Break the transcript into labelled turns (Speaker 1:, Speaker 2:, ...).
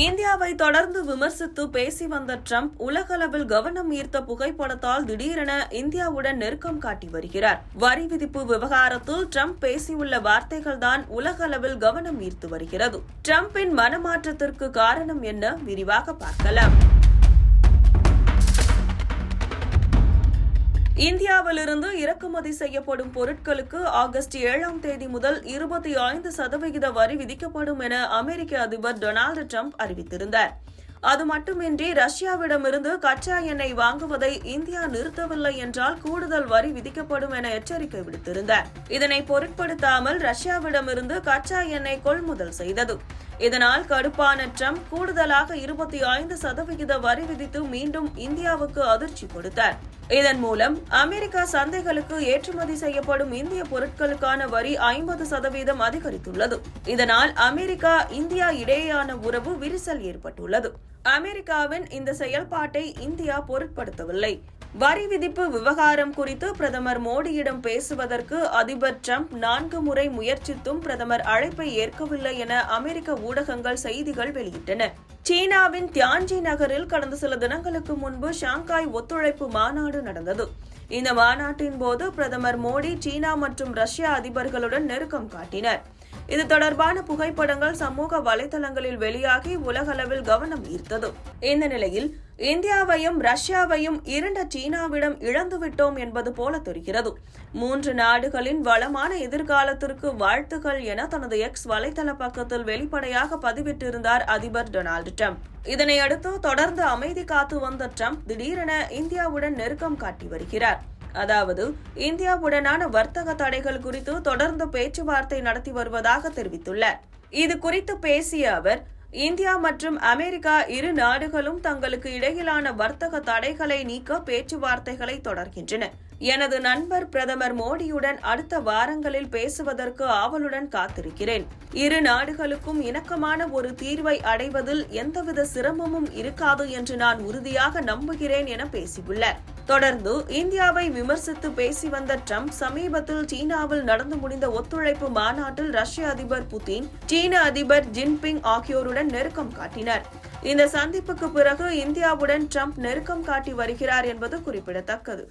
Speaker 1: இந்தியாவை தொடர்ந்து விமர்சித்து பேசி வந்த டிரம்ப் உலகளவில் கவனம் ஈர்த்த புகைப்படத்தால் திடீரென இந்தியாவுடன் நெருக்கம் காட்டி வருகிறார். வரி விதிப்பு விவகாரத்தில் டிரம்ப் பேசியுள்ள வார்த்தைகள்தான் உலகளவில் கவனம் ஈர்த்து வருகிறது. டிரம்பின் மனமாற்றத்திற்கு காரணம் என்ன? விரிவாக பார்க்கலாம். இந்தியாவிலிருந்து இறக்குமதி செய்யப்படும் பொருட்களுக்கு ஆகஸ்ட் 7ஆம் தேதி முதல் 25% வரி விதிக்கப்படும் என அமெரிக்க அதிபர் டொனால்டு டிரம்ப் அறிவித்திருந்தார். அது மட்டுமின்றி ரஷ்யாவிடமிருந்து கச்சா எண்ணெய் வாங்குவதை இந்தியா நிறுத்தவில்லை என்றால் கூடுதல் வரி விதிக்கப்படும் என எச்சரிக்கை விடுத்திருந்தார். இதனை பொருட்படுத்தாமல் ரஷ்யாவிடமிருந்து கச்சா எண்ணெய் கொள்முதல் செய்தது. இதனால் கடுப்பான டிரம்ப் கூடுதலாக 25% வரி விதித்து மீண்டும் இந்தியாவுக்கு அதிர்ச்சி கொடுத்தார். இதன் மூலம் அமெரிக்கா சந்தைகளுக்கு ஏற்றுமதி செய்யப்படும் இந்திய பொருட்களுக்கான வரி 50% அதிகரித்துள்ளது. இதனால் அமெரிக்கா இந்தியா இடையேயான உறவு விரிசல் ஏற்பட்டுள்ளது. அமெரிக்காவின் இந்த செயல்பாட்டை இந்தியா பொருட்படுத்தவில்லை. வரி விதிப்பு விவகாரம் குறித்து பிரதமர் மோடியிடம் பேசுவதற்கு அதிபர் டிரம்ப் 4 முறை முயற்சித்தும் பிரதமர் அழைப்பை ஏற்கவில்லை என அமெரிக்க ஊடகங்கள் செய்திகள் வெளியிட்டன. சீனாவின் தியான்ஜி நகரில் கடந்த சில தினங்களுக்கு முன்பு ஷாங்காய் ஒத்துழைப்பு மாநாடு நடந்தது. இந்த மாநாட்டின் போது பிரதமர் மோடி சீனா மற்றும் ரஷ்யா அதிபர்களுடன் நெருக்கம் காட்டினர். இது தொடர்பான புகைப்படங்கள் சமூக வலைதளங்களில் வெளியாகி உலகளவில் கவனம் ஈர்த்தது. இந்த நிலையில் இந்தியாவையும் ரஷ்யாவையும் இருண்ட சீனாவிடம் இழந்துவிட்டோம் என்பது போல தெரிகிறது. 3 நாடுகளின் வளமான எதிர்காலத்திற்கு வாழ்த்துக்கள் என தனது எக்ஸ் வலைதள பக்கத்தில் வெளிப்படையாக பதிவிட்டிருந்தார் அதிபர் டொனால்டு டிரம்ப். இதனையடுத்து தொடர்ந்து அமைதி காத்து வந்த டிரம்ப் திடீரென இந்தியாவுடன் நெருக்கம் காட்டி வருகிறார். அதாவது இந்தியாவுடனான வர்த்தக தடைகள் குறித்து தொடர்ந்து பேச்சுவார்த்தை நடத்தி வருவதாக தெரிவித்துள்ளார். இது குறித்து பேசிய அவர், இந்தியா மற்றும் அமெரிக்கா இரு நாடுகளும் தங்களுக்கு இடையிலான வர்த்தக தடைகளை நீக்க பேச்சுவார்த்தைகளை தொடர்கின்றன. எனது நண்பர் பிரதமர் மோடியுடன் அடுத்த வாரங்களில் பேசுவதற்கு ஆவலுடன் காத்திருக்கிறேன். இரு நாடுகளுக்கும் இணக்கமான ஒரு தீர்வை அடைவதில் எந்தவித சிரமமும் இருக்காது என்று நான் உறுதியாக நம்புகிறேன் என பேசியுள்ளார். தொடர்ந்து இந்தியாவை விமர்சித்து பேசி வந்த டிரம்ப் சமீபத்தில் சீனாவில் நடந்து முடிந்த ஒத்துழைப்பு மாநாட்டில் ரஷ்ய அதிபர் புதின், சீன அதிபர் ஜின்பிங் ஆகியோருடன் நெருக்கம் காட்டினார். இந்த சந்திப்புக்கு பிறகு இந்தியாவுடன் டிரம்ப் நெருக்கம் காட்டி வருகிறார் என்பது குறிப்பிடத்தக்கது.